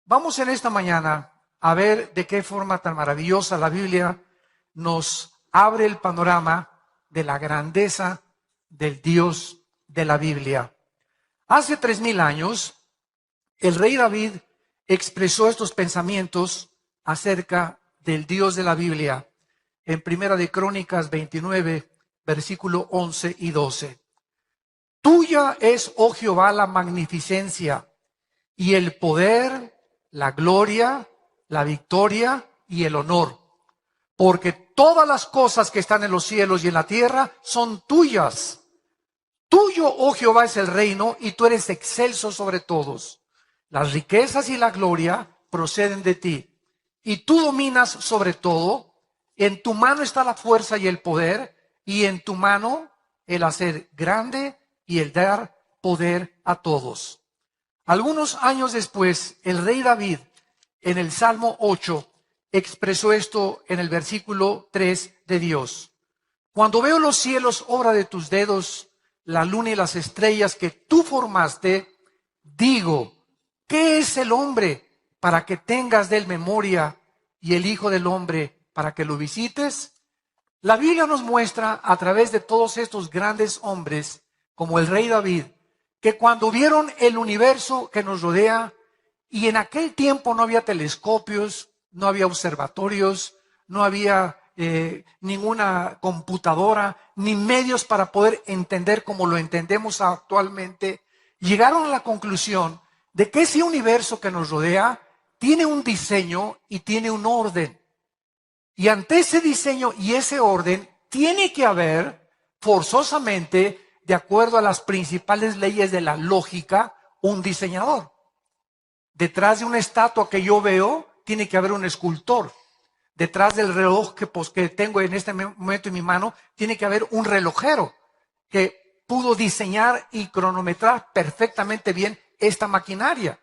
Vamos en esta mañana a ver de qué forma tan maravillosa la Biblia nos abre el panorama de la grandeza del Dios de la Biblia. Hace 3000 años, el rey David expresó estos pensamientos acerca del Dios de la Biblia en Primera de Crónicas 29, versículo 11 y 12. Tuya es, oh Jehová, la magnificencia y el poder, la gloria, la victoria y el honor. Porque todas las cosas que están en los cielos y en la tierra son tuyas. Tuyo, oh Jehová, es el reino y tú eres excelso sobre todos. Las riquezas y la gloria proceden de ti. Y tú dominas sobre todo. En tu mano está la fuerza y el poder. Y en tu mano el hacer grande y el dar poder a todos. Algunos años después, el rey David, en el Salmo 8, expresó esto en el versículo 3 de Dios. Cuando veo los cielos, obra de tus dedos, la luna y las estrellas que tú formaste, digo, ¿qué es el hombre para que tengas de él memoria y el hijo del hombre para que lo visites? La Biblia nos muestra a través de todos estos grandes hombres, como el rey David, que cuando vieron el universo que nos rodea, y en aquel tiempo no había telescopios, no había observatorios, no había ninguna computadora, ni medios para poder entender como lo entendemos actualmente, llegaron a la conclusión de que ese universo que nos rodea tiene un diseño y tiene un orden. Y ante ese diseño y ese orden tiene que haber forzosamente, de acuerdo a las principales leyes de la lógica, un diseñador. Detrás de una estatua que yo veo, tiene que haber un escultor. Detrás del reloj que tengo en este momento en mi mano, tiene que haber un relojero que pudo diseñar y cronometrar perfectamente bien esta maquinaria.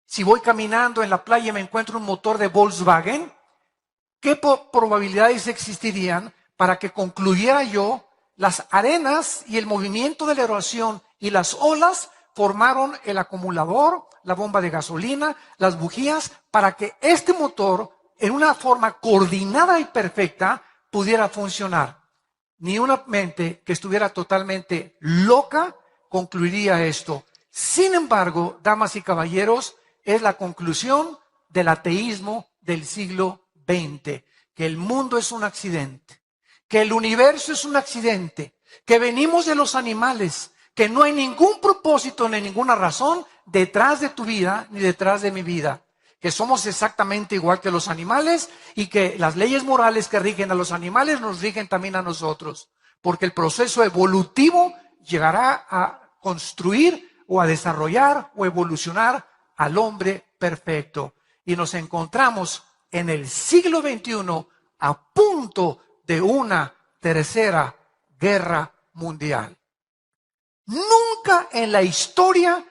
Si voy caminando en la playa y me encuentro un motor de Volkswagen, ¿qué probabilidades existirían para que concluyera yo las arenas y el movimiento de la erosión y las olas formaron el acumulador, la bomba de gasolina, las bujías, para que este motor, en una forma coordinada y perfecta, pudiera funcionar? Ni una mente que estuviera totalmente loca concluiría esto. Sin embargo, damas y caballeros, es la conclusión del ateísmo del siglo XX, que el mundo es un accidente, que el universo es un accidente, que venimos de los animales, que no hay ningún propósito ni ninguna razón detrás de tu vida ni detrás de mi vida, que somos exactamente igual que los animales y que las leyes morales que rigen a los animales nos rigen también a nosotros, porque el proceso evolutivo llegará a construir o a desarrollar o evolucionar al hombre perfecto. Y nos encontramos en el siglo XXI a punto de una tercera guerra mundial. Nunca en la historia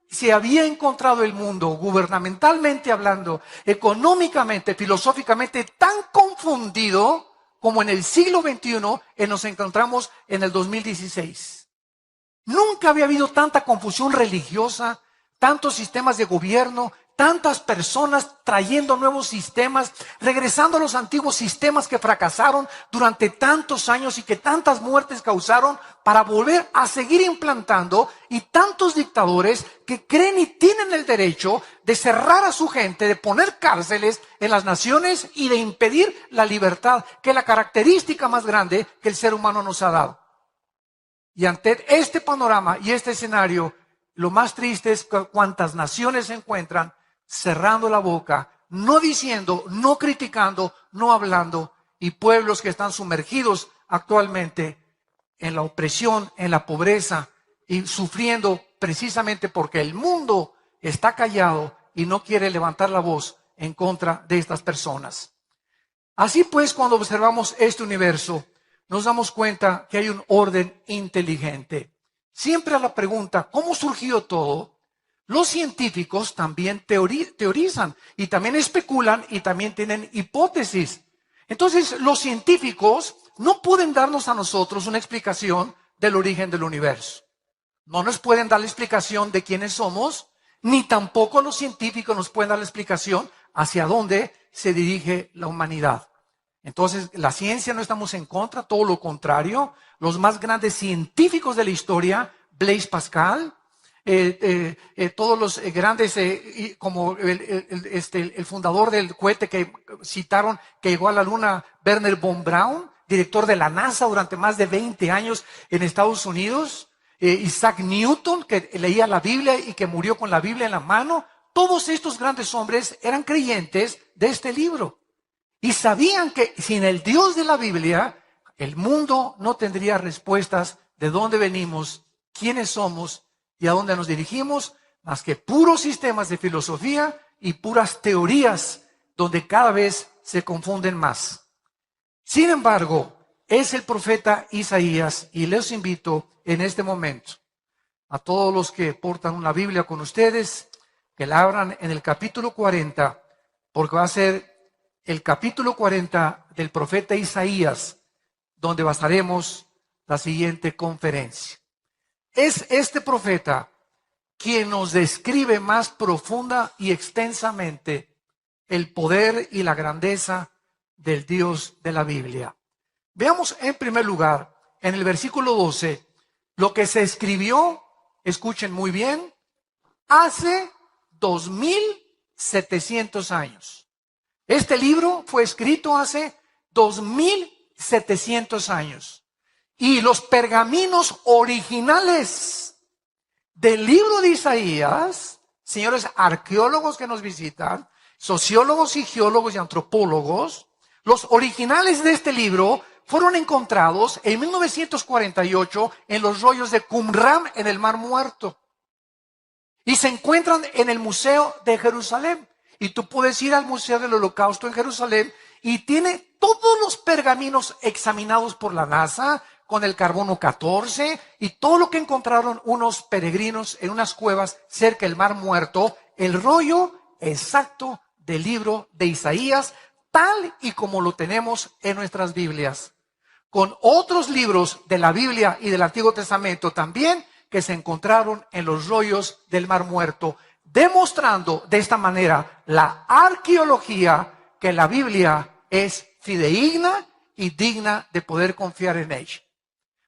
se había encontrado el mundo, gubernamentalmente hablando, económicamente, filosóficamente, tan confundido como en el siglo XXI nos encontramos en el 2016. Nunca había habido tanta confusión religiosa, tantos sistemas de gobierno, tantas personas trayendo nuevos sistemas, regresando a los antiguos sistemas que fracasaron durante tantos años y que tantas muertes causaron, para volver a seguir implantando, y tantos dictadores que creen y tienen el derecho de cerrar a su gente, de poner cárceles en las naciones y de impedir la libertad, que es la característica más grande que el ser humano nos ha dado. Y ante este panorama y este escenario, lo más triste es que cuántas naciones se encuentran cerrando la boca, no diciendo, no criticando, no hablando, y pueblos que están sumergidos actualmente en la opresión, en la pobreza y sufriendo precisamente porque el mundo está callado y no quiere levantar la voz en contra de estas personas. Así pues, cuando observamos este universo, nos damos cuenta que hay un orden inteligente. Siempre a la pregunta, ¿cómo surgió todo?, los científicos también teorizan y también especulan y también tienen hipótesis. Entonces, los científicos no pueden darnos a nosotros una explicación del origen del universo. No nos pueden dar la explicación de quiénes somos, ni tampoco los científicos nos pueden dar la explicación hacia dónde se dirige la humanidad. Entonces, la ciencia no estamos en contra, todo lo contrario. Los más grandes científicos de la historia, Blaise Pascal, todos los grandes, como el fundador del cohete que citaron, que llegó a la luna, Wernher von Braun, director de la NASA durante más de 20 años en Estados Unidos, Isaac Newton, que leía la Biblia y que murió con la Biblia en la mano. Todos estos grandes hombres eran creyentes de este libro y sabían que sin el Dios de la Biblia, el mundo no tendría respuestas de dónde venimos, quiénes somos y a dónde nos dirigimos, más que puros sistemas de filosofía y puras teorías donde cada vez se confunden más. Sin embargo, es el profeta Isaías, y les invito en este momento a todos los que portan una Biblia con ustedes, que la abran en el capítulo 40, porque va a ser el capítulo 40 del profeta Isaías, donde basaremos la siguiente conferencia. Es este profeta quien nos describe más profunda y extensamente el poder y la grandeza del Dios de la Biblia. Veamos en primer lugar, en el versículo 12, lo que se escribió, escuchen muy bien, hace 2700 años. Este libro fue escrito hace 2700 años. Y los pergaminos originales del libro de Isaías, señores arqueólogos que nos visitan, sociólogos y geólogos y antropólogos, los originales de este libro fueron encontrados en 1948 en los rollos de Qumran en el Mar Muerto. Y se encuentran en el Museo de Jerusalén. Y tú puedes ir al Museo del Holocausto en Jerusalén y tiene todos los pergaminos examinados por la NASA con el carbono 14 y todo lo que encontraron unos peregrinos en unas cuevas cerca del Mar Muerto, el rollo exacto del libro de Isaías, tal y como lo tenemos en nuestras Biblias, con otros libros de la Biblia y del Antiguo Testamento también que se encontraron en los rollos del Mar Muerto, demostrando de esta manera la arqueología que la Biblia es fidedigna y digna de poder confiar en ella.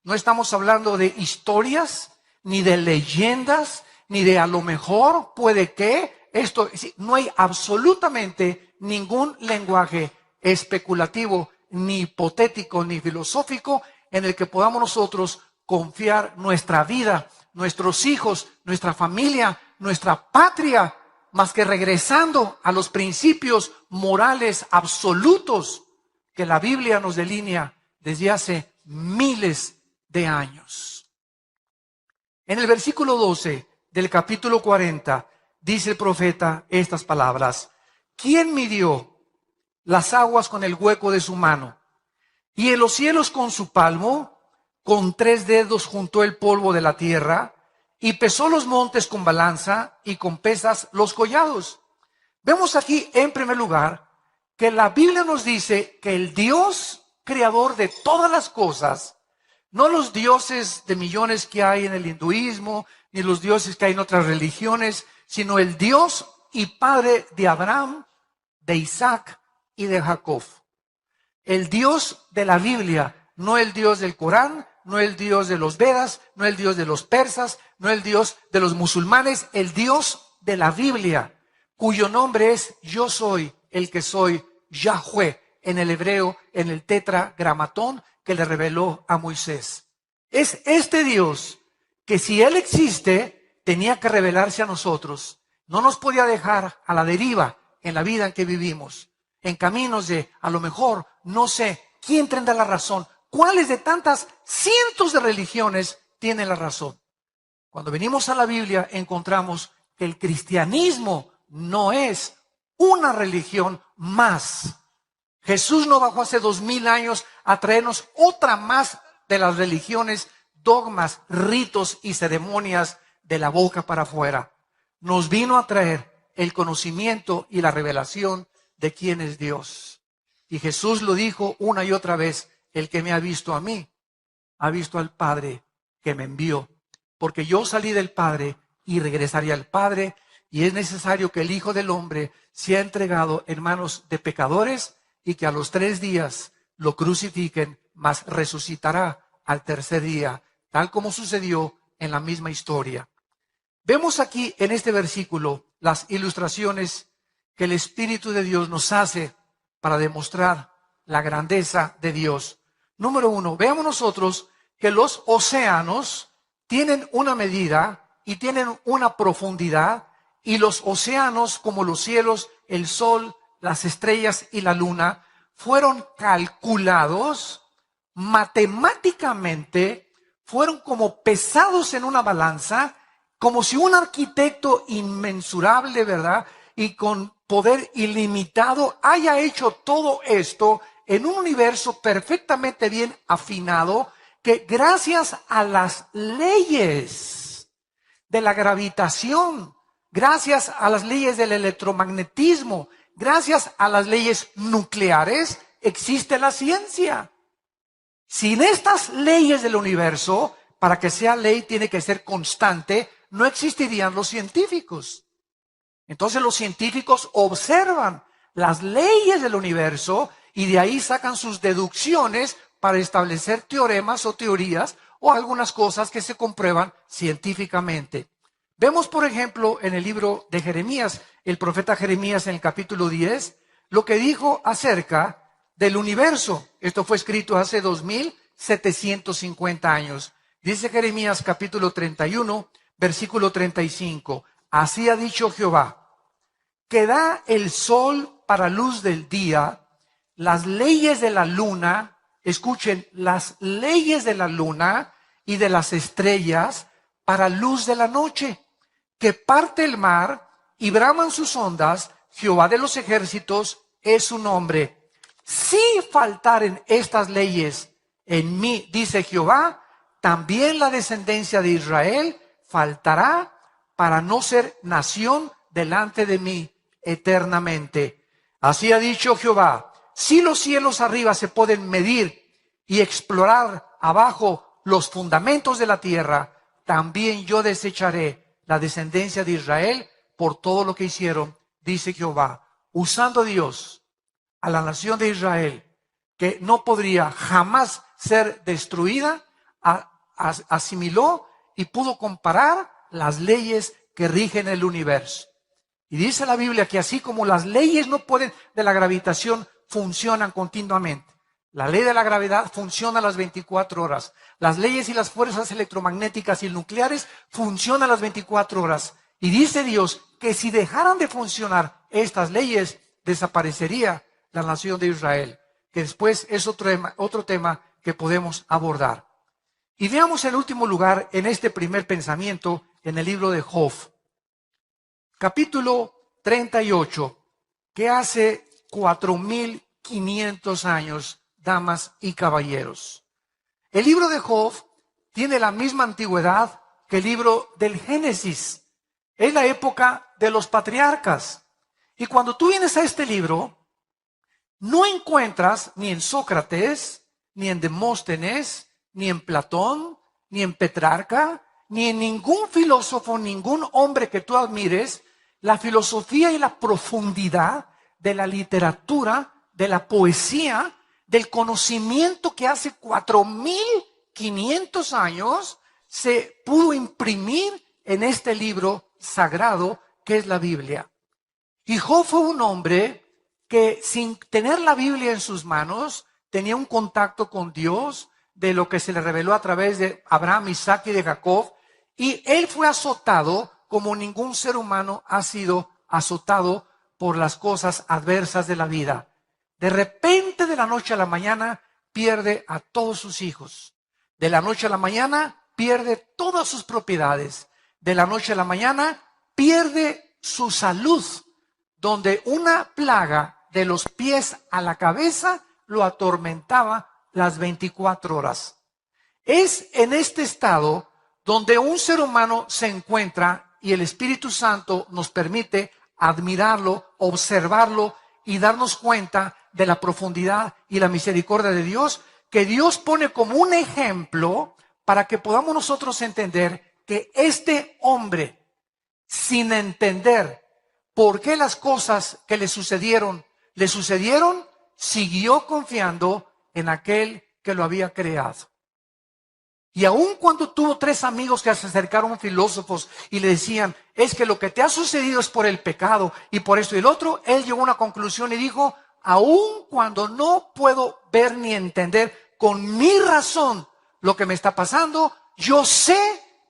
No estamos hablando de historias, ni de leyendas, ni de a lo mejor, puede que, no hay absolutamente ningún lenguaje especulativo, ni hipotético, ni filosófico, en el que podamos nosotros confiar nuestra vida, nuestros hijos, nuestra familia, nuestra patria, más que regresando a los principios morales absolutos que la Biblia nos delinea desde hace miles de años. En el versículo 12 del capítulo 40 dice el profeta estas palabras: ¿quién midió las aguas con el hueco de su mano y en los cielos con su palmo? Con 3 dedos juntó el polvo de la tierra y pesó los montes con balanza y con pesas los collados. Vemos aquí en primer lugar que la Biblia nos dice que el Dios creador de todas las cosas, no los dioses de millones que hay en el hinduismo, ni los dioses que hay en otras religiones, sino el Dios y Padre de Abraham, de Isaac y de Jacob. El Dios de la Biblia, no el Dios del Corán, no el Dios de los Vedas, no el Dios de los persas, no el Dios de los musulmanes, el Dios de la Biblia, cuyo nombre es Yo soy el que soy, Yahweh, en el hebreo, en el tetragramatón que le reveló a Moisés. Es este Dios que, si Él existe, tenía que revelarse a nosotros. No nos podía dejar a la deriva en la vida en que vivimos, en caminos de, a lo mejor, no sé, ¿quién tendrá la razón? ¿Cuáles de tantas cientos de religiones tienen la razón? Cuando venimos a la Biblia encontramos que el cristianismo no es una religión más. Jesús no bajó hace 2000 años a traernos otra más de las religiones, dogmas, ritos y ceremonias de la boca para afuera. Nos vino a traer el conocimiento y la revelación de quién es Dios. Y Jesús lo dijo una y otra vez: el que me ha visto a mí, ha visto al Padre que me envió. Porque yo salí del Padre y regresaré al Padre, y es necesario que el Hijo del Hombre sea entregado en manos de pecadores y que a los 3 días lo crucifiquen, mas resucitará al tercer día, tal como sucedió en la misma historia. Vemos aquí en este versículo las ilustraciones que el Espíritu de Dios nos hace para demostrar la grandeza de Dios. Número 1, veamos nosotros que los océanos tienen una medida y tienen una profundidad, y los océanos, como los cielos, el sol, las estrellas y la luna, fueron calculados matemáticamente, fueron como pesados en una balanza, como si un arquitecto inmensurable, ¿verdad?, y con poder ilimitado haya hecho todo esto en un universo perfectamente bien afinado, que gracias a las leyes de la gravitación, gracias a las leyes del electromagnetismo, gracias a las leyes nucleares, existe la ciencia. Sin estas leyes del universo, para que sea ley tiene que ser constante, no existirían los científicos. Entonces los científicos observan las leyes del universo y de ahí sacan sus deducciones para establecer teoremas o teorías o algunas cosas que se comprueban científicamente. Vemos, por ejemplo, en el libro de Jeremías, el profeta Jeremías en el capítulo 10, lo que dijo acerca del universo. Esto fue escrito hace 2750 años. Dice Jeremías capítulo 31, versículo 35. Así ha dicho Jehová, que da el sol para luz del día, las leyes de la luna, escuchen, las leyes de la luna y de las estrellas para luz de la noche, que parte el mar y braman sus ondas, Jehová de los ejércitos es su nombre. Si faltaren estas leyes en mí, dice Jehová, también la descendencia de Israel faltará para no ser nación delante de mí eternamente. Así ha dicho Jehová, si los cielos arriba se pueden medir y explorar abajo los fundamentos de la tierra, también yo desecharé la descendencia de Israel por todo lo que hicieron, dice Jehová, usando Dios a la nación de Israel, que no podría jamás ser destruida, asimiló y pudo comparar las leyes que rigen el universo. Y dice la Biblia que así como las leyes no pueden de la gravitación funcionan continuamente. La ley de la gravedad funciona a las 24 horas. Las leyes y las fuerzas electromagnéticas y nucleares funcionan a las 24 horas. Y dice Dios que si dejaran de funcionar estas leyes, desaparecería la nación de Israel. Que después es otro tema que podemos abordar. Y veamos en último lugar en este primer pensamiento en el libro de Job. Capítulo 38, que hace 4500 años, damas y caballeros. El libro de Job tiene la misma antigüedad que el libro del Génesis. Es la época de los patriarcas. Y cuando tú vienes a este libro, no encuentras ni en Sócrates, ni en Demóstenes, ni en Platón, ni en Petrarca, ni en ningún filósofo, ningún hombre que tú admires, la filosofía y la profundidad de la literatura, de la poesía, del conocimiento que hace 4500 años se pudo imprimir en este libro sagrado que es la Biblia. Y Job fue un hombre que sin tener la Biblia en sus manos, tenía un contacto con Dios, de lo que se le reveló a través de Abraham, Isaac y de Jacob, y él fue azotado como ningún ser humano ha sido azotado por las cosas adversas de la vida. De repente, de la noche a la mañana, pierde a todos sus hijos. De la noche a la mañana, pierde todas sus propiedades. De la noche a la mañana, pierde su salud, donde una plaga de los pies a la cabeza lo atormentaba las 24 horas. Es en este estado donde un ser humano se encuentra y el Espíritu Santo nos permite admirarlo, observarlo y darnos cuenta de la profundidad y la misericordia de Dios, que Dios pone como un ejemplo para que podamos nosotros entender que este hombre sin entender por qué las cosas que le sucedieron, siguió confiando en aquel que lo había creado. Y aun cuando tuvo 3 amigos que se acercaron filósofos y le decían, es que lo que te ha sucedido es por el pecado y por esto y el otro, él llegó a una conclusión y dijo, aun cuando no puedo ver ni entender con mi razón lo que me está pasando, yo sé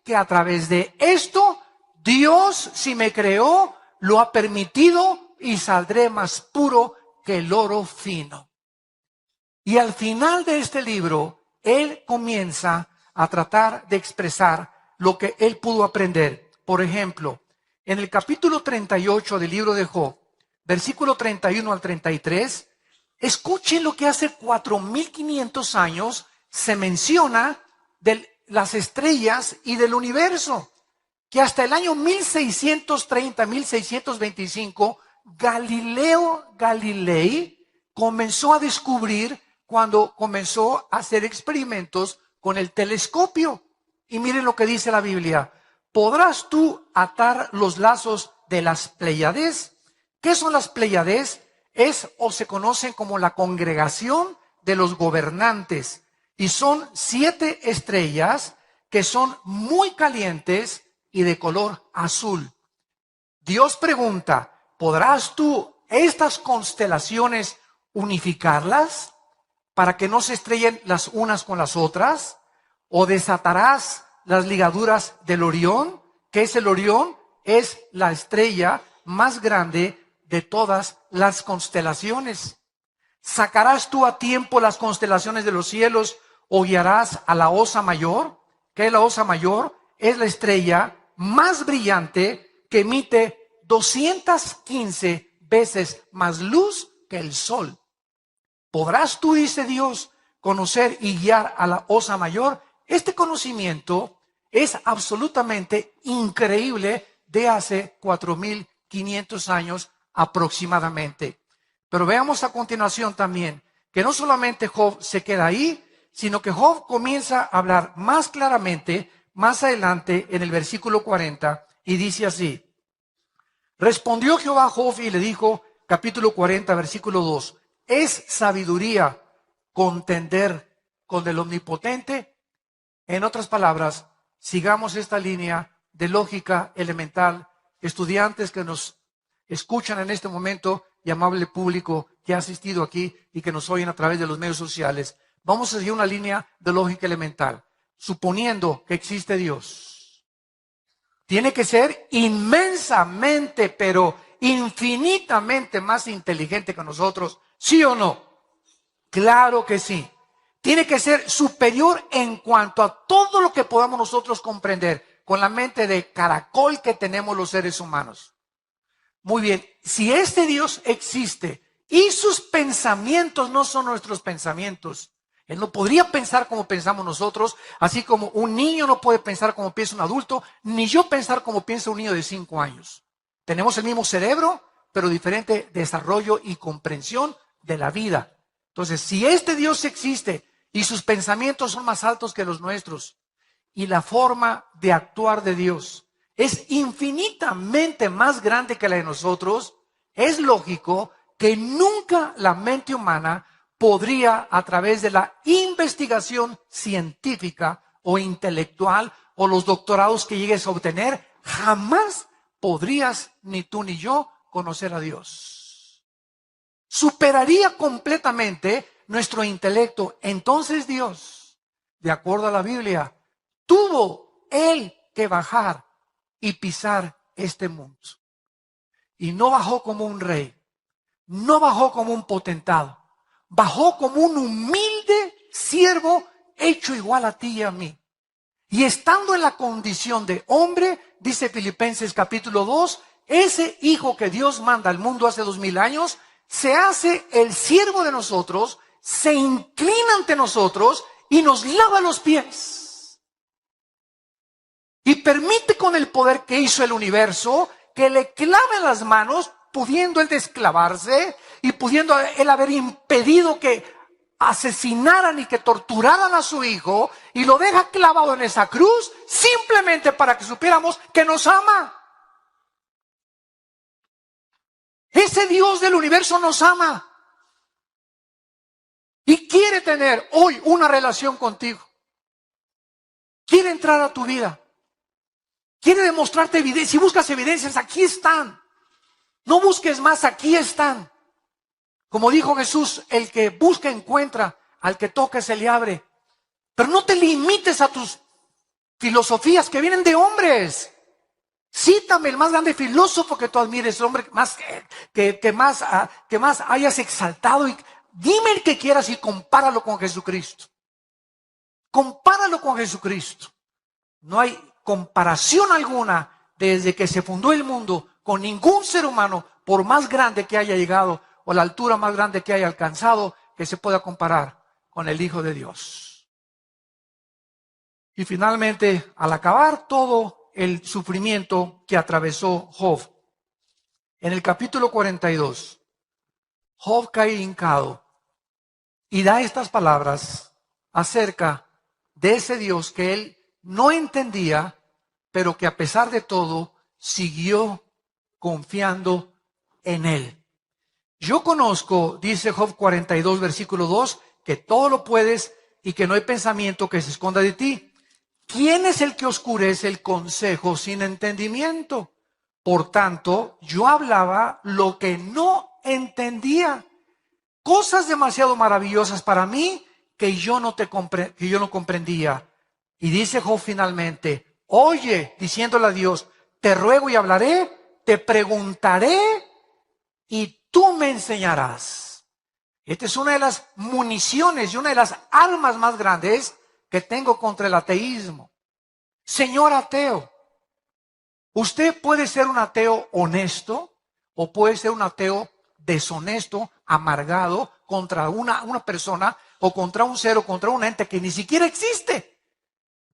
que a través de esto, Dios, si me creó, lo ha permitido y saldré más puro que el oro fino. Y al final de este libro, él comienza a tratar de expresar lo que él pudo aprender. Por ejemplo, en el capítulo 38 del libro de Job, versículo 31 al 33, escuchen lo que hace 4500 años se menciona de las estrellas y del universo, que hasta el año 1630, 1625, Galileo Galilei comenzó a descubrir cuando comenzó a hacer experimentos con el telescopio. Y miren lo que dice la Biblia. ¿Podrás tú atar los lazos de las Pléyades? ¿Qué son las Pléyades? Es o se conocen como la congregación de los gobernantes. Y son 7 estrellas que son muy calientes y de color azul. Dios pregunta, ¿podrás tú estas constelaciones unificarlas para que no se estrellen las unas con las otras? ¿O desatarás las ligaduras del Orión? ¿Qué es el Orión? Es la estrella más grande de todas las constelaciones. ¿Sacarás tú a tiempo las constelaciones de los cielos o guiarás a la Osa Mayor? ¿Qué es la Osa Mayor? Es la estrella más brillante que emite 215 veces más luz que el sol. ¿Podrás tú, dice Dios, conocer y guiar a la Osa Mayor? Este conocimiento es absolutamente increíble de hace 4500 años aproximadamente. Pero veamos a continuación también que no solamente Job se queda ahí, sino que Job comienza a hablar más claramente más adelante en el versículo 40 y dice así. Respondió Jehová a Job y le dijo, capítulo 40, versículo 2, ¿es sabiduría contender con el Omnipotente? En otras palabras, sigamos esta línea de lógica elemental. Estudiantes que nos escuchan en este momento y amable público que ha asistido aquí y que nos oyen a través de los medios sociales, vamos a seguir una línea de lógica elemental. Suponiendo que existe Dios, tiene que ser inmensamente, pero infinitamente más inteligente que nosotros, ¿sí o no? Claro que sí. Tiene que ser superior en cuanto a todo lo que podamos nosotros comprender con la mente de caracol que tenemos los seres humanos. Muy bien, si este Dios existe y sus pensamientos no son nuestros pensamientos, Él no podría pensar como pensamos nosotros, así como un niño no puede pensar como piensa un adulto, ni yo pensar como piensa un niño de 5 años. Tenemos el mismo cerebro, pero diferente desarrollo y comprensión de la vida. Entonces, si este Dios existe y sus pensamientos son más altos que los nuestros, y la forma de actuar de Dios es infinitamente más grande que la de nosotros, es lógico que nunca la mente humana podría, a través de la investigación científica o intelectual o los doctorados que llegues a obtener, jamás podrías ni tú ni yo conocer a Dios. Superaría completamente nuestro intelecto. Entonces Dios, de acuerdo a la Biblia, tuvo Él que bajar y pisar este mundo. Y no bajó como un rey, no bajó como un potentado, bajó como un humilde siervo hecho igual a ti y a mí. Y estando en la condición de hombre, dice Filipenses capítulo 2, ese hijo que Dios manda al mundo hace 2000 años, se hace el siervo de nosotros, se inclina ante nosotros y nos lava los pies. Y permite con el poder que hizo el universo que le clave las manos, pudiendo él desclavarse y pudiendo él haber impedido que asesinaran y que torturaran a su hijo, y lo deja clavado en esa cruz simplemente para que supiéramos que nos ama. Ese Dios del universo nos ama y quiere tener hoy una relación contigo. Quiere entrar a tu vida. Quiere demostrarte evidencias. Si buscas evidencias, aquí están. No busques más, aquí están. Como dijo Jesús, el que busca encuentra, al que toca se le abre. Pero no te limites a tus filosofías que vienen de hombres. Cítame el más grande filósofo que tú admires, el hombre más, que más hayas exaltado. Y dime el que quieras y compáralo con Jesucristo. Compáralo con Jesucristo. No hay comparación alguna desde que se fundó el mundo con ningún ser humano, por más grande que haya llegado o la altura más grande que haya alcanzado, que se pueda comparar con el Hijo de Dios. Y finalmente, al acabar todo el sufrimiento que atravesó Job, en el capítulo 42, Job cae hincado y da estas palabras acerca de ese Dios que él no entendía, pero que a pesar de todo siguió confiando en él. Yo conozco, dice Job 42, versículo 2, que todo lo puedes y que no hay pensamiento que se esconda de ti. ¿Quién es el que oscurece el consejo sin entendimiento? Por tanto, yo hablaba lo que no entendía. Cosas demasiado maravillosas para mí que yo no comprendía. Y dice Job finalmente, oye, diciéndole a Dios, te ruego y hablaré, te preguntaré y tú me enseñarás. Esta es una de las municiones y una de las armas más grandes que tengo contra el ateísmo. Señor ateo, usted puede ser un ateo honesto o puede ser un ateo deshonesto, amargado contra una persona o contra un ser o contra un ente que ni siquiera existe.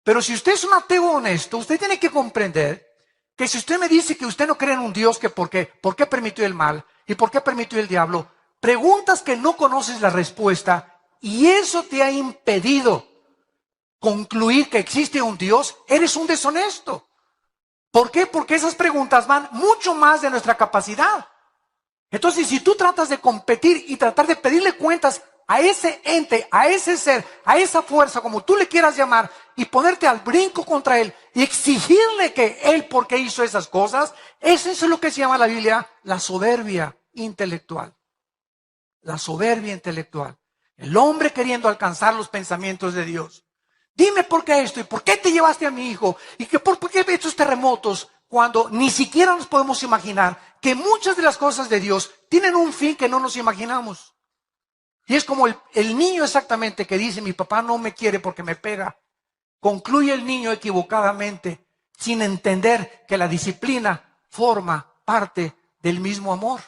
Pero si usted es un ateo honesto, usted tiene que comprender que si usted me dice que usted no cree en un Dios, que ¿por qué permitió el mal? ¿Y por qué permitió el diablo? Preguntas que no conoces la respuesta y eso te ha impedido concluir que existe un Dios, eres un deshonesto. ¿Por qué? Porque esas preguntas van mucho más de nuestra capacidad. Entonces, si tú tratas de competir y tratar de pedirle cuentas a ese ente, a ese ser, a esa fuerza, como tú le quieras llamar, y ponerte al brinco contra él y exigirle que él, ¿por qué hizo esas cosas? Eso es lo que se llama en la Biblia la soberbia intelectual. La soberbia intelectual. El hombre queriendo alcanzar los pensamientos de Dios. Dime por qué esto y por qué te llevaste a mi hijo y por qué estos terremotos, cuando ni siquiera nos podemos imaginar que muchas de las cosas de Dios tienen un fin que no nos imaginamos. Y es como el niño exactamente que dice, mi papá no me quiere porque me pega. Concluye el niño equivocadamente, sin entender que la disciplina forma parte del mismo amor.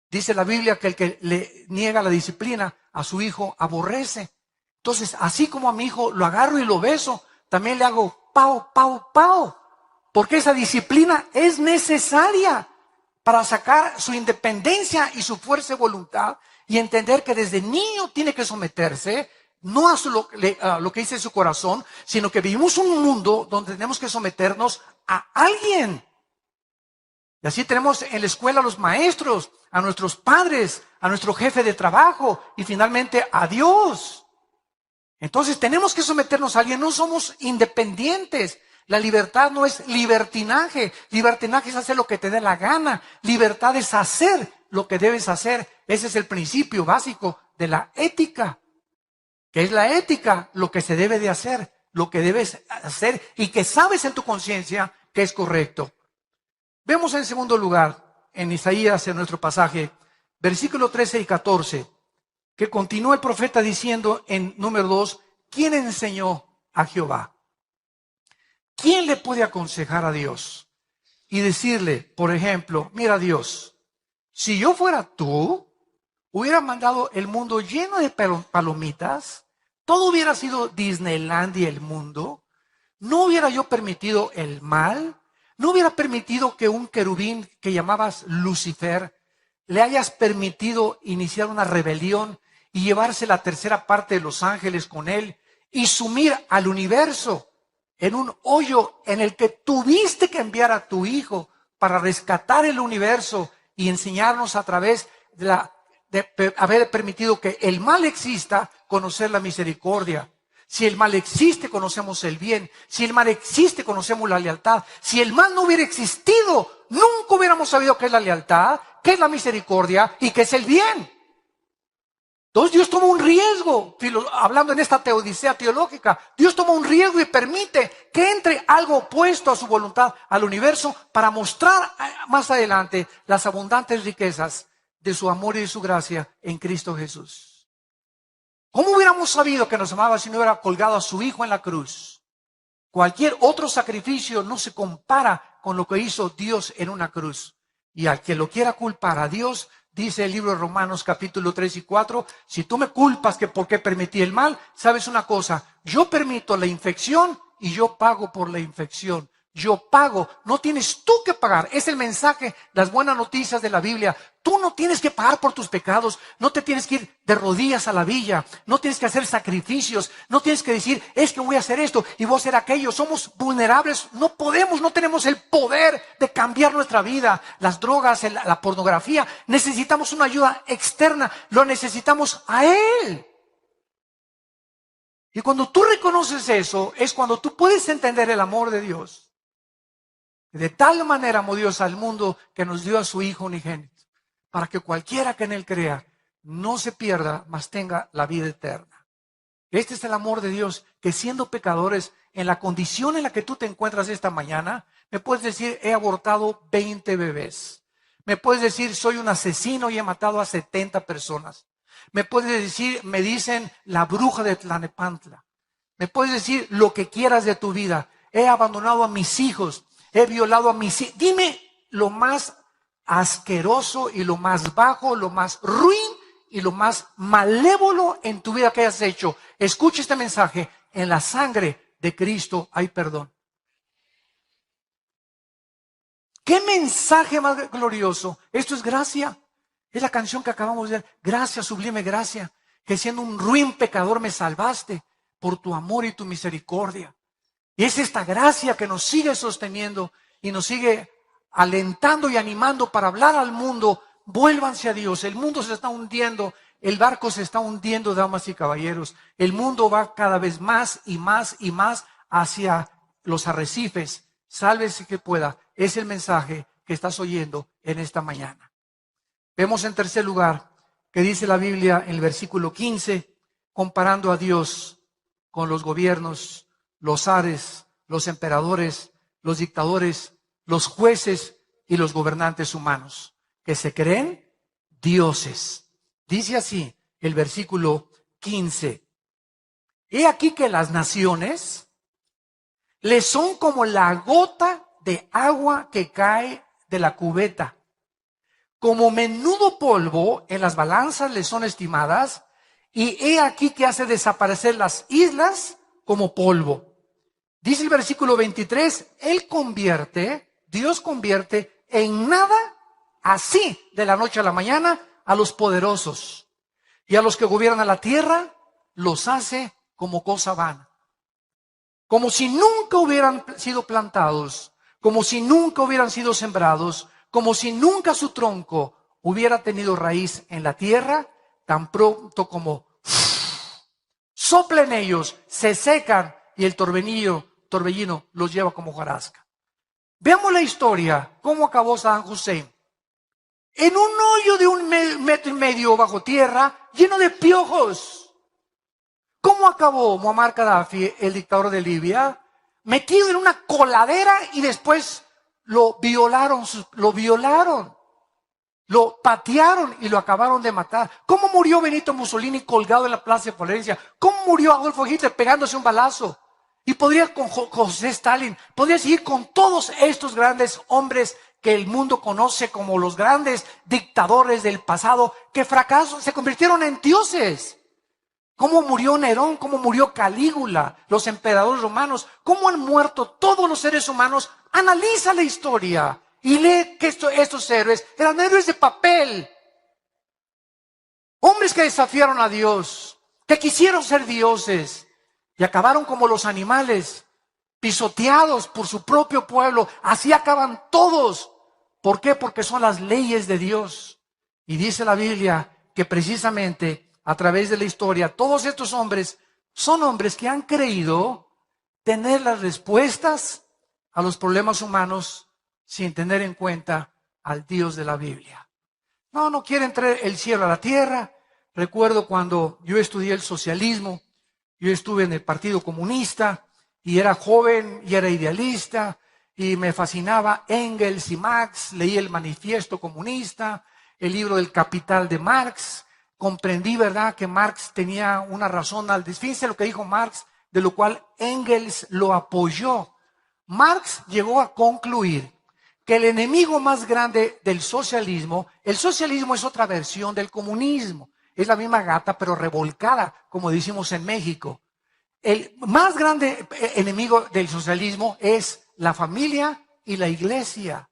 Dice la Biblia que el que le niega la disciplina a su hijo aborrece. Entonces, así como a mi hijo lo agarro y lo beso, también le hago pau, pau, pau. Porque esa disciplina es necesaria para sacar su independencia y su fuerza de voluntad y entender que desde niño tiene que someterse, no a lo que dice su corazón, sino que vivimos un mundo donde tenemos que someternos a alguien. Y así tenemos en la escuela a los maestros, a nuestros padres, a nuestro jefe de trabajo y finalmente a Dios. Entonces tenemos que someternos a alguien, no somos independientes. La libertad no es libertinaje. Libertinaje es hacer lo que te dé la gana. Libertad es hacer lo que debes hacer. Ese es el principio básico de la ética. ¿Qué es la ética? Lo que se debe de hacer, lo que debes hacer y que sabes en tu conciencia que es correcto. Vemos en segundo lugar, en Isaías, en nuestro pasaje, versículos 13 y 14, que continúa el profeta diciendo en número 2, ¿quién enseñó a Jehová? ¿Quién le puede aconsejar a Dios? Y decirle, por ejemplo, mira Dios, si yo fuera tú, hubiera mandado el mundo lleno de palomitas, todo hubiera sido Disneylandia el mundo, no hubiera yo permitido el mal, no hubiera permitido que un querubín que llamabas Lucifer, le hayas permitido iniciar una rebelión y llevarse la tercera parte de los ángeles con él y sumir al universo en un hoyo en el que tuviste que enviar a tu hijo para rescatar el universo y enseñarnos a través de haber permitido que el mal exista, conocer la misericordia. Si el mal existe, conocemos el bien. Si el mal existe, conocemos la lealtad. Si el mal no hubiera existido, nunca hubiéramos sabido qué es la lealtad, qué es la misericordia y qué es el bien. Entonces Dios toma un riesgo, hablando en esta teodicea teológica, Dios toma un riesgo y permite que entre algo opuesto a su voluntad al universo para mostrar más adelante las abundantes riquezas de su amor y de su gracia en Cristo Jesús. ¿Cómo hubiéramos sabido que nos amaba si no hubiera colgado a su Hijo en la cruz? Cualquier otro sacrificio no se compara con lo que hizo Dios en una cruz. Y al que lo quiera culpar a Dios, dice el libro de Romanos capítulo 3 y 4, si tú me culpas que por qué permití el mal, sabes una cosa, yo permito la infección y yo pago por la infección. Yo pago, no tienes tú que pagar. Es el mensaje, las buenas noticias de la Biblia. Tú no tienes que pagar por tus pecados, no te tienes que ir de rodillas a la villa, no tienes que hacer sacrificios, no tienes que decir, es que voy a hacer esto y voy a hacer aquello. Somos vulnerables, no podemos, no tenemos el poder de cambiar nuestra vida. Las drogas, la pornografía, necesitamos una ayuda externa, lo necesitamos a Él. Y cuando tú reconoces eso, es cuando tú puedes entender el amor de Dios. De tal manera amó Dios al mundo que nos dio a su Hijo unigénito, para que cualquiera que en Él crea no se pierda, mas tenga la vida eterna. Este es el amor de Dios, que siendo pecadores, en la condición en la que tú te encuentras esta mañana, me puedes decir, he abortado 20 bebés. Me puedes decir, soy un asesino y he matado a 70 personas. Me puedes decir, me dicen la bruja de Tlanepantla. Me puedes decir lo que quieras de tu vida. He abandonado a mis hijos. He violado a mis hijos. Dime lo más asqueroso y lo más bajo, lo más ruin y lo más malévolo en tu vida que hayas hecho. Escucha este mensaje. En la sangre de Cristo hay perdón. ¿Qué mensaje más glorioso? Esto es gracia. Es la canción que acabamos de ver. Gracia, sublime gracia. Que siendo un ruin pecador me salvaste por tu amor y tu misericordia. Y es esta gracia que nos sigue sosteniendo y nos sigue alentando y animando para hablar al mundo. Vuélvanse a Dios. El mundo se está hundiendo. El barco se está hundiendo, damas y caballeros. El mundo va cada vez más y más y más hacia los arrecifes. Sálvese que pueda. Es el mensaje que estás oyendo en esta mañana. Vemos en tercer lugar que dice la Biblia en el versículo 15, comparando a Dios con los gobiernos, los zares, los emperadores, los dictadores, los jueces y los gobernantes humanos, que se creen dioses. Dice así el versículo 15. He aquí que las naciones les son como la gota de agua que cae de la cubeta. Como menudo polvo en las balanzas les son estimadas, y he aquí que hace desaparecer las islas como polvo. Dice el versículo 23, Dios convierte en nada, así de la noche a la mañana, a los poderosos. Y a los que gobiernan la tierra, los hace como cosa vana. Como si nunca hubieran sido plantados, como si nunca hubieran sido sembrados, como si nunca su tronco hubiera tenido raíz en la tierra, tan pronto como soplen ellos, se secan y el torbellino los lleva como hojarasca. Veamos la historia, cómo acabó Saddam Hussein. En un hoyo de 1,5 metros bajo tierra, lleno de piojos. ¿Cómo acabó Muammar Gaddafi, el dictador de Libia? Metido en una coladera y después lo violaron, lo patearon y lo acabaron de matar. ¿Cómo murió Benito Mussolini colgado en la plaza de Florencia? ¿Cómo murió Adolfo Hitler pegándose un balazo? Y podría con José Stalin, podría seguir con todos estos grandes hombres que el mundo conoce como los grandes dictadores del pasado, que fracasaron, se convirtieron en dioses. ¿Cómo murió Nerón? ¿Cómo murió Calígula? Los emperadores romanos. ¿Cómo han muerto todos los seres humanos? Analiza la historia y lee que estos héroes eran héroes de papel. Hombres que desafiaron a Dios, que quisieron ser dioses. Y acabaron como los animales, pisoteados por su propio pueblo. Así acaban todos ¿Por qué? Porque son las leyes de Dios. Y dice la Biblia que precisamente a través de la historia, todos estos hombres son hombres que han creído tener las respuestas a los problemas humanos sin tener en cuenta al Dios de la Biblia. No quieren traer el cielo a la tierra. Recuerdo cuando yo estudié el socialismo, yo estuve en el Partido Comunista y era joven y era idealista y me fascinaba Engels y Marx. Leí el Manifiesto Comunista, el libro del Capital de Marx. Comprendí, ¿verdad?, que Marx tenía una razón al decir. Fíjense lo que dijo Marx, de lo cual Engels lo apoyó. Marx llegó a concluir que el enemigo más grande del socialismo, el socialismo es otra versión del comunismo, es la misma gata pero revolcada, como decimos en México. El más grande enemigo del socialismo es la familia y la iglesia.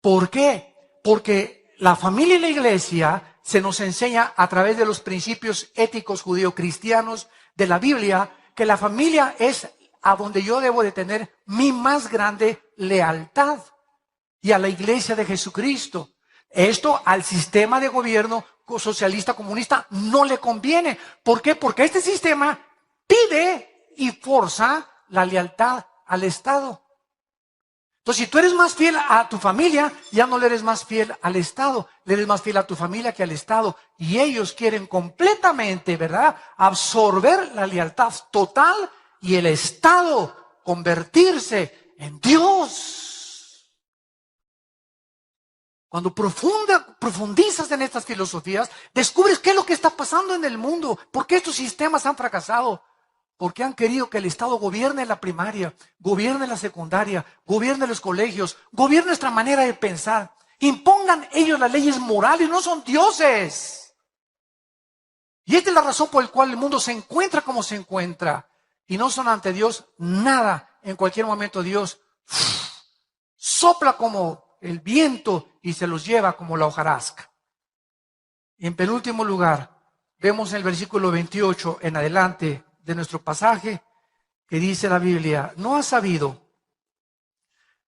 ¿Por qué? Porque la familia y la iglesia se nos enseña a través de los principios éticos judeocristianos de la Biblia que la familia es a donde yo debo de tener mi más grande lealtad, y a la iglesia de Jesucristo. Esto al sistema de gobierno socialista comunista no le conviene. ¿Por qué? Porque este sistema pide y forza la lealtad al Estado. Entonces, si tú eres más fiel a tu familia, ya no le eres más fiel al Estado, le eres más fiel a tu familia que al Estado. Y ellos quieren completamente, ¿verdad?, absorber la lealtad total y el Estado convertirse en Dios. Cuando profundizas en estas filosofías, descubres qué es lo que está pasando en el mundo, por qué estos sistemas han fracasado. Porque han querido que el Estado gobierne la primaria, gobierne la secundaria, gobierne los colegios, gobierne nuestra manera de pensar. Impongan ellos las leyes morales, no son dioses. Y esta es la razón por la cual el mundo se encuentra como se encuentra. Y no son ante Dios nada. En cualquier momento Dios sopla como el viento y se los lleva como la hojarasca. Y en penúltimo lugar, vemos en el versículo 28 en adelante de nuestro pasaje que dice la Biblia: ¿no has sabido,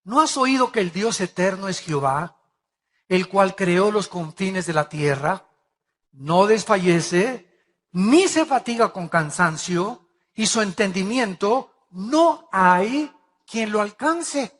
no has oído que el Dios eterno es Jehová, el cual creó los confines de la tierra? No desfallece, ni se fatiga con cansancio, y su entendimiento no hay quien lo alcance.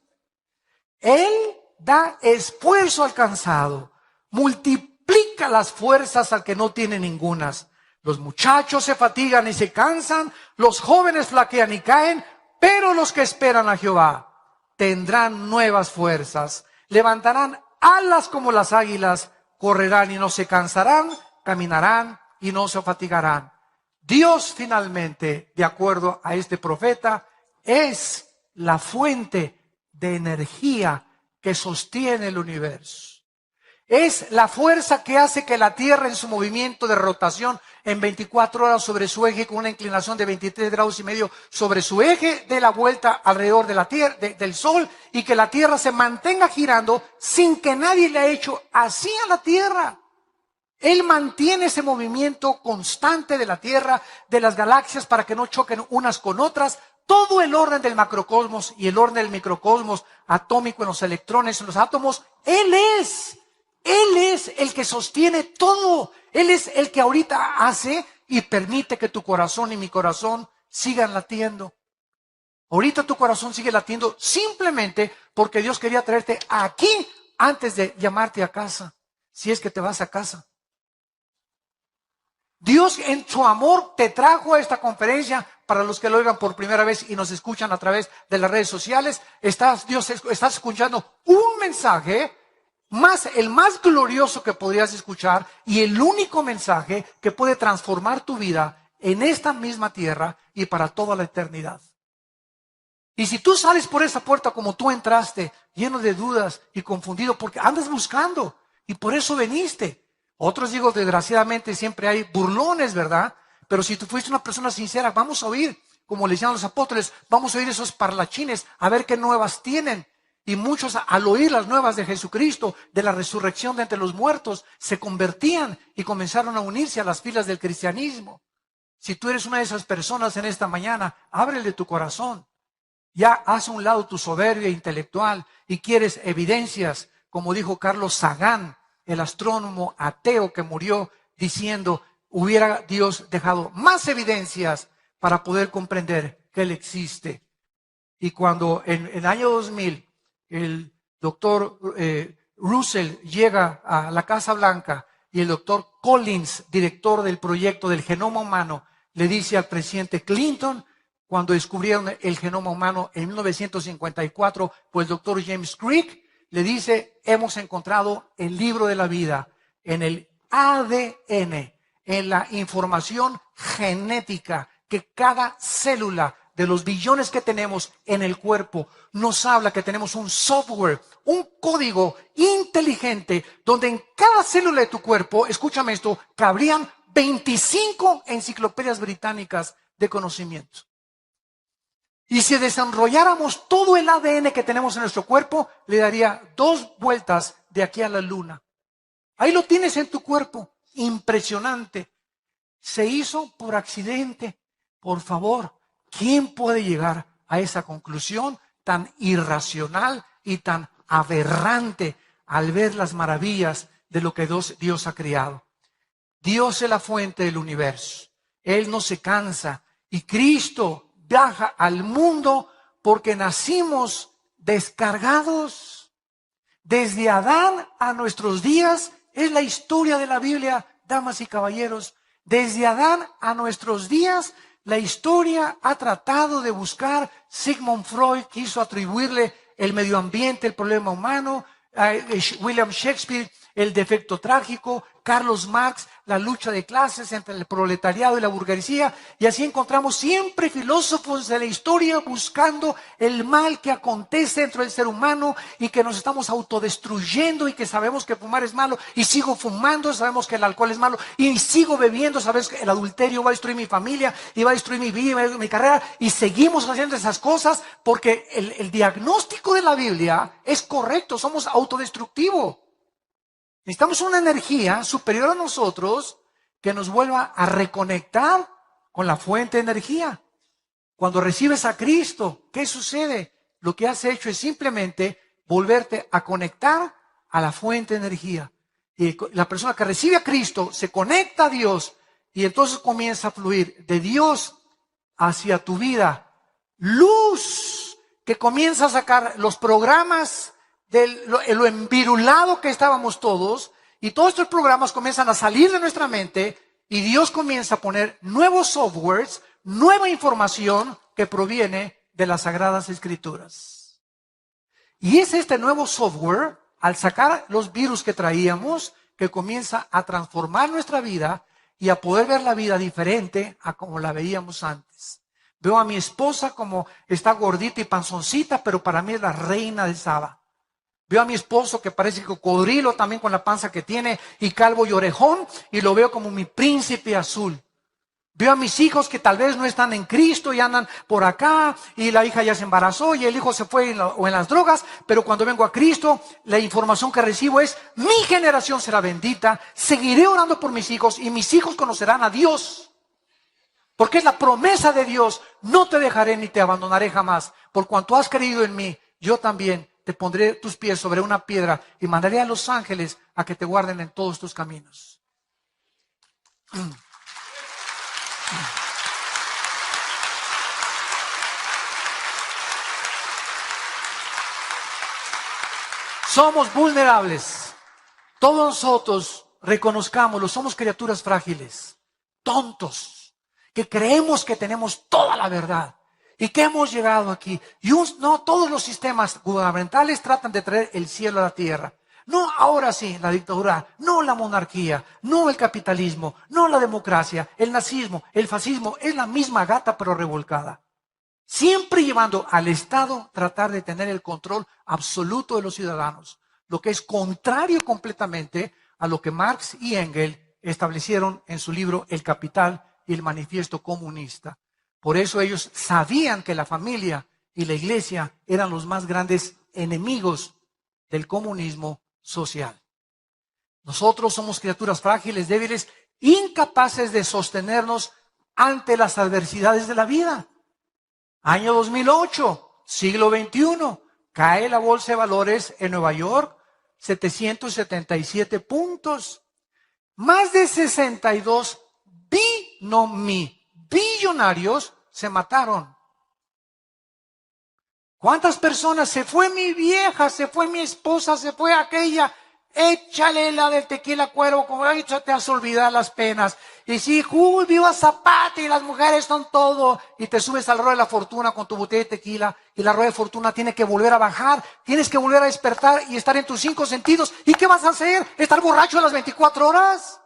Él da esfuerzo al cansado, multiplica las fuerzas al que no tiene ningunas. Los muchachos se fatigan y se cansan, los jóvenes flaquean y caen, pero los que esperan a Jehová tendrán nuevas fuerzas, levantarán alas como las águilas, correrán y no se cansarán, caminarán y no se fatigarán. Dios finalmente, de acuerdo a este profeta, es la fuente de energía que sostiene el universo. Es la fuerza que hace que la Tierra en su movimiento de rotación en 24 horas sobre su eje con una inclinación de 23 grados y medio sobre su eje dé la vuelta alrededor de la Tierra, del Sol, y que la Tierra se mantenga girando sin que nadie le haya hecho así a la Tierra. Él mantiene ese movimiento constante de la Tierra, de las galaxias, para que no choquen unas con otras. Todo el orden del macrocosmos y el orden del microcosmos atómico en los electrones, en los átomos, Él es el que sostiene todo. Él es el que ahorita hace y permite que tu corazón y mi corazón sigan latiendo. Ahorita tu corazón sigue latiendo simplemente porque Dios quería traerte aquí antes de llamarte a casa, si es que te vas a casa. Dios en su amor te trajo a esta conferencia. Para los que lo oigan por primera vez y nos escuchan a través de las redes sociales, estás escuchando un mensaje el más glorioso que podrías escuchar, y el único mensaje que puede transformar tu vida en esta misma tierra y para toda la eternidad. Y si tú sales por esa puerta como tú entraste, lleno de dudas y confundido porque andas buscando y por eso veniste. Otros, digo, desgraciadamente siempre hay burlones, ¿verdad? Pero si tú fuiste una persona sincera, vamos a oír, como le decían los apóstoles, vamos a oír esos parlachines, a ver qué nuevas tienen. Y muchos, al oír las nuevas de Jesucristo, de la resurrección de entre los muertos, se convertían y comenzaron a unirse a las filas del cristianismo. Si tú eres una de esas personas en esta mañana, ábrele tu corazón. Ya haz a un lado tu soberbia intelectual y quieres evidencias como dijo Carlos Sagan, el astrónomo ateo que murió, diciendo, hubiera Dios dejado más evidencias para poder comprender que Él existe. Y cuando en el año 2000 el doctor Russell llega a la Casa Blanca y el doctor Collins, director del proyecto del genoma humano, le dice al presidente Clinton, cuando descubrieron el genoma humano en 1954, pues el doctor James Crick le dice, hemos encontrado el libro de la vida en el ADN, en la información genética que cada célula de los billones que tenemos en el cuerpo nos habla que tenemos un software, un código inteligente donde en cada célula de tu cuerpo, escúchame esto, cabrían 25 enciclopedias británicas de conocimiento. Y si desarrolláramos todo el ADN que tenemos en nuestro cuerpo, le daría 2 vueltas de aquí a la luna. Ahí lo tienes en tu cuerpo, impresionante. Se hizo por accidente. Por favor, ¿quién puede llegar a esa conclusión tan irracional y tan aberrante al ver las maravillas de lo que Dios ha creado? Dios es la fuente del universo. Él no se cansa. Y Cristo viaja al mundo porque nacimos descargados. Desde Adán a nuestros días es la historia de la Biblia, damas y caballeros. Desde Adán a nuestros días, la historia ha tratado de buscar. Sigmund Freud quiso atribuirle el medio ambiente, el problema humano. William Shakespeare, el defecto trágico. Carlos Marx, la lucha de clases entre el proletariado y la burguesía. Y así encontramos siempre filósofos de la historia buscando el mal que acontece dentro del ser humano y que nos estamos autodestruyendo y que sabemos que fumar es malo y sigo fumando, sabemos que el alcohol es malo y sigo bebiendo, sabes que el adulterio va a destruir mi familia y va a destruir mi vida, mi carrera, y seguimos haciendo esas cosas porque el diagnóstico de la Biblia es correcto, somos autodestructivos. Necesitamos una energía superior a nosotros que nos vuelva a reconectar con la fuente de energía. Cuando recibes a Cristo, ¿qué sucede? Lo que has hecho es simplemente volverte a conectar a la fuente de energía. Y la persona que recibe a Cristo se conecta a Dios y entonces comienza a fluir de Dios hacia tu vida luz que comienza a sacar los programas de lo envirulado que estábamos todos, y todos estos programas comienzan a salir de nuestra mente y Dios comienza a poner nuevos softwares, nueva información que proviene de las Sagradas Escrituras. Y es este nuevo software, al sacar los virus que traíamos, que comienza a transformar nuestra vida y a poder ver la vida diferente a como la veíamos antes. Veo a mi esposa como está gordita y panzoncita, pero para mí es la reina del Saba. Veo a mi esposo que parece cocodrilo también con la panza que tiene y calvo y orejón, y lo veo como mi príncipe azul. Veo a mis hijos que tal vez no están en Cristo y andan por acá, y la hija ya se embarazó y el hijo se fue en las drogas, pero cuando vengo a Cristo, la información que recibo es: mi generación será bendita, seguiré orando por mis hijos y mis hijos conocerán a Dios. Porque es la promesa de Dios: no te dejaré ni te abandonaré jamás. Por cuanto has creído en mí, yo también te pondré tus pies sobre una piedra y mandaré a los ángeles a que te guarden en todos tus caminos. Somos vulnerables. Todos nosotros, reconozcámoslo, somos criaturas frágiles, tontos, que creemos que tenemos toda la verdad. ¿Y que hemos llegado aquí? Y no todos los sistemas gubernamentales tratan de traer el cielo a la tierra. No, ahora sí, la dictadura, no la monarquía, no el capitalismo, no la democracia, el nazismo, el fascismo, es la misma gata pero revolcada. Siempre llevando al Estado tratar de tener el control absoluto de los ciudadanos, lo que es contrario completamente a lo que Marx y Engels establecieron en su libro El Capital y el Manifiesto Comunista. Por eso ellos sabían que la familia y la iglesia eran los más grandes enemigos del comunismo social. Nosotros somos criaturas frágiles, débiles, incapaces de sostenernos ante las adversidades de la vida. Año 2008, siglo XXI, cae la bolsa de valores en Nueva York, 777 puntos. Más de 62 billonarios se mataron. ¿Cuántas personas? Se fue mi vieja, se fue mi esposa, se fue aquella. Échale la del tequila cuero, como dicho, te has olvidado las penas. Y si, viva Zapata y las mujeres son todo. Y te subes al ruedo de la fortuna con tu botella de tequila. Y la rueda de fortuna tiene que volver a bajar. Tienes que volver a despertar y estar en tus 5 sentidos. ¿Y qué vas a hacer? ¿Estar borracho a las 24 horas?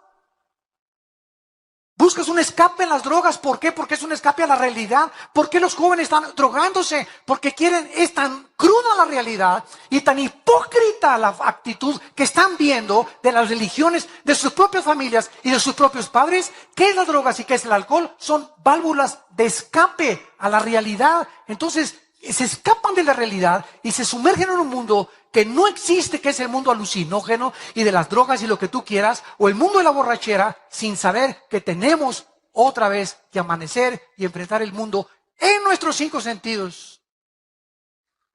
Buscas un escape en las drogas. ¿Por qué? Porque es un escape a la realidad. ¿Por qué los jóvenes están drogándose? Porque es tan cruda la realidad y tan hipócrita la actitud que están viendo de las religiones, de sus propias familias y de sus propios padres. ¿Qué es las drogas y qué es el alcohol? Son válvulas de escape a la realidad. Entonces se escapan de la realidad y se sumergen en un mundo que no existe, que es el mundo alucinógeno y de las drogas y lo que tú quieras, o el mundo de la borrachera, sin saber que tenemos otra vez que amanecer y enfrentar el mundo en nuestros 5 sentidos.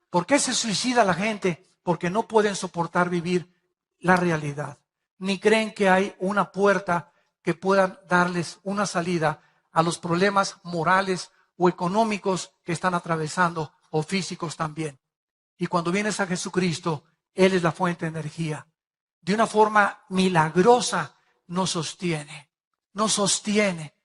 ¿Por qué se suicida la gente? Porque no pueden soportar vivir la realidad, ni creen que hay una puerta que pueda darles una salida a los problemas morales o económicos que están atravesando, o físicos también. Y cuando vienes a Jesucristo, Él es la fuente de energía. De una forma milagrosa nos sostiene. Nos sostiene.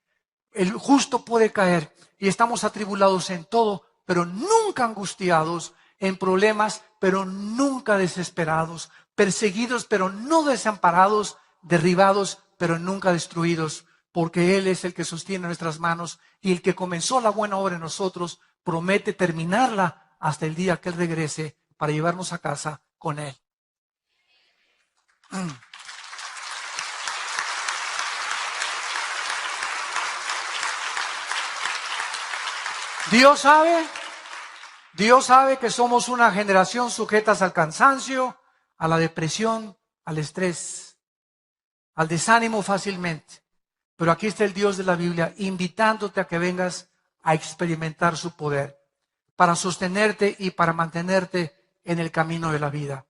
El justo puede caer y estamos atribulados en todo, pero nunca angustiados, en problemas, pero nunca desesperados, perseguidos, pero no desamparados, derribados, pero nunca destruidos, porque Él es el que sostiene nuestras manos y el que comenzó la buena obra en nosotros promete terminarla hasta el día que Él regrese para llevarnos a casa con Él. Dios sabe que somos una generación sujetas al cansancio, a la depresión, al estrés, al desánimo fácilmente. Pero aquí está el Dios de la Biblia invitándote a que vengas a experimentar su poder, para sostenerte y para mantenerte en el camino de la vida.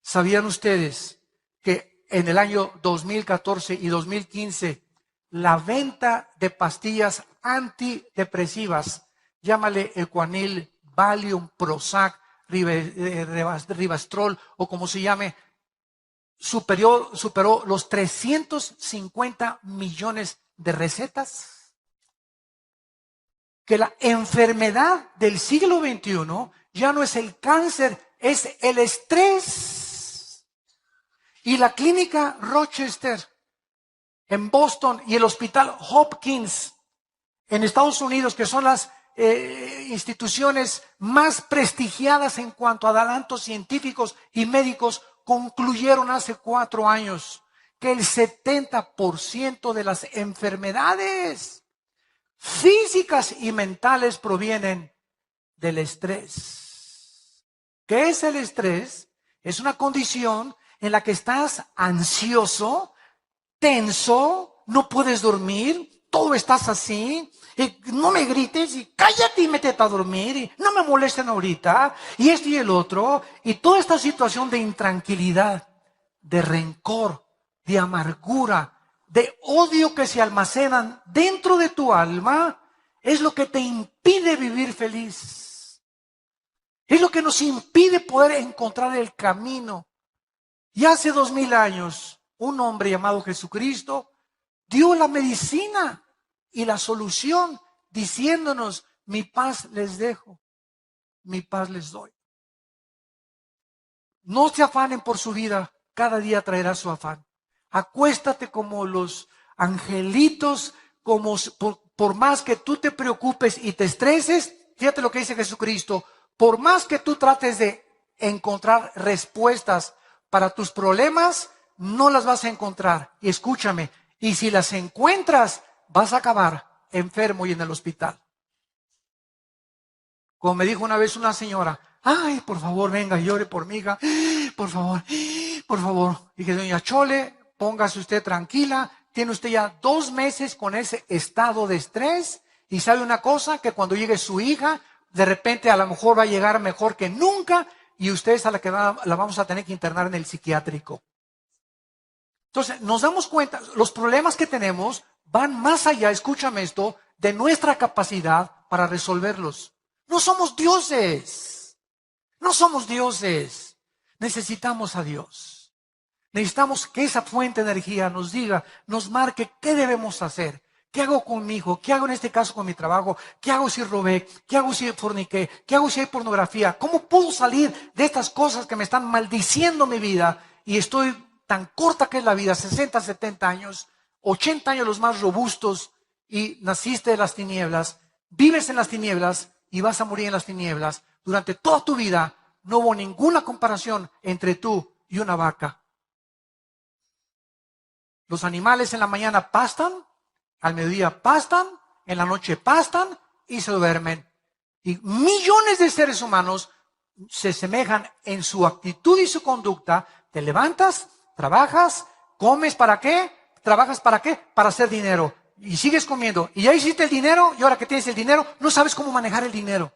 ¿Sabían ustedes que en el año 2014 y 2015 la venta de pastillas antidepresivas, llámale Ecuanil, Valium, Prozac, Rivastrol o como se llame, superó los 350 millones de recetas? Que la enfermedad del siglo XXI ya no es el cáncer, es el estrés. Y la clínica Rochester en Boston y el hospital Hopkins en Estados Unidos, que son las instituciones más prestigiadas en cuanto a adelantos científicos y médicos, concluyeron hace 4 años que el 70% de las enfermedades físicas y mentales provienen del estrés. ¿Qué es el estrés? Es una condición en la que estás ansioso, tenso, no puedes dormir, todo estás así, y no me grites, y cállate y métete a dormir, y no me molesten ahorita, y esto y el otro, y toda esta situación de intranquilidad, de rencor, de amargura, de odio que se almacenan dentro de tu alma, es lo que te impide vivir feliz. Es lo que nos impide poder encontrar el camino. Y hace 2000 años, un hombre llamado Jesucristo dio la medicina y la solución, diciéndonos: mi paz les dejo, mi paz les doy. No se afanen por su vida, cada día traerá su afán. Acuéstate como los angelitos, por más que tú te preocupes y te estreses, fíjate lo que dice Jesucristo, por más que tú trates de encontrar respuestas para tus problemas, no las vas a encontrar. Y escúchame, y si las encuentras, vas a acabar enfermo y en el hospital. Como me dijo una vez una señora: ay, por favor, venga, llore por mi hija, por favor, por favor. Dije: doña Chole, póngase usted tranquila, tiene usted ya 2 meses con ese estado de estrés, y sabe una cosa, que cuando llegue su hija, de repente a lo mejor va a llegar mejor que nunca, y ustedes a la que la vamos a tener que internar en el psiquiátrico. Entonces, nos damos cuenta, los problemas que tenemos van más allá, escúchame esto, de nuestra capacidad para resolverlos. No somos dioses. No somos dioses. Necesitamos a Dios. Necesitamos que esa fuente de energía nos diga, nos marque qué debemos hacer. ¿Qué hago con mi hijo? ¿Qué hago en este caso con mi trabajo? ¿Qué hago si robé? ¿Qué hago si forniqué? ¿Qué hago si hay pornografía? ¿Cómo puedo salir de estas cosas que me están maldiciendo mi vida? Y estoy tan corta que es la vida, 60, 70 años, 80 años los más robustos, y naciste de las tinieblas, vives en las tinieblas y vas a morir en las tinieblas. Durante toda tu vida no hubo ninguna comparación entre tú y una vaca. Los animales en la mañana pastan, al mediodía pastan, en la noche pastan y se duermen. Y millones de seres humanos se semejan en su actitud y su conducta. Te levantas, trabajas, comes, ¿para qué? ¿Trabajas para qué? Para hacer dinero. Y sigues comiendo. Y ya hiciste el dinero, y ahora que tienes el dinero, no sabes cómo manejar el dinero.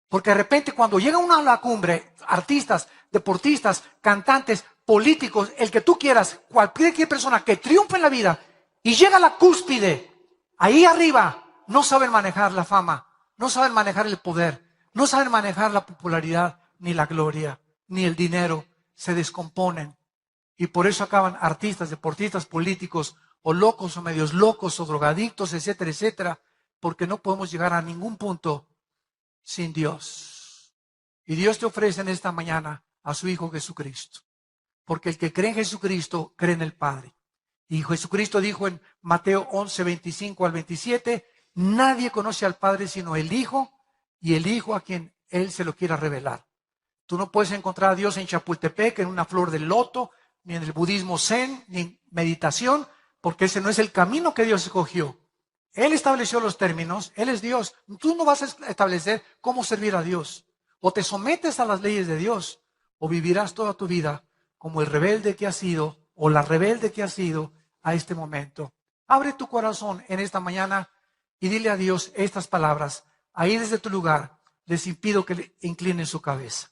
Porque de repente cuando llega uno a la cumbre, artistas, deportistas, cantantes, políticos, el que tú quieras, cualquier persona que triunfe en la vida y llega a la cúspide, ahí arriba, no saben manejar la fama, no saben manejar el poder, no saben manejar la popularidad, ni la gloria, ni el dinero, se descomponen. Y por eso acaban artistas, deportistas, políticos, o locos, o medios locos, o drogadictos, etcétera, etcétera, porque no podemos llegar a ningún punto sin Dios. Y Dios te ofrece en esta mañana a su Hijo Jesucristo. Porque el que cree en Jesucristo, cree en el Padre. Y Jesucristo dijo en Mateo 11, 25 al 27, nadie conoce al Padre sino el Hijo, y el Hijo a quien Él se lo quiera revelar. Tú no puedes encontrar a Dios en Chapultepec, en una flor de loto, ni en el budismo zen, ni en meditación, porque ese no es el camino que Dios escogió. Él estableció los términos, Él es Dios. Tú no vas a establecer cómo servir a Dios. O te sometes a las leyes de Dios, o vivirás toda tu vida como el rebelde que has sido, o la rebelde que has sido a este momento. Abre tu corazón en esta mañana y dile a Dios estas palabras. Ahí desde tu lugar les impido que le inclinen su cabeza.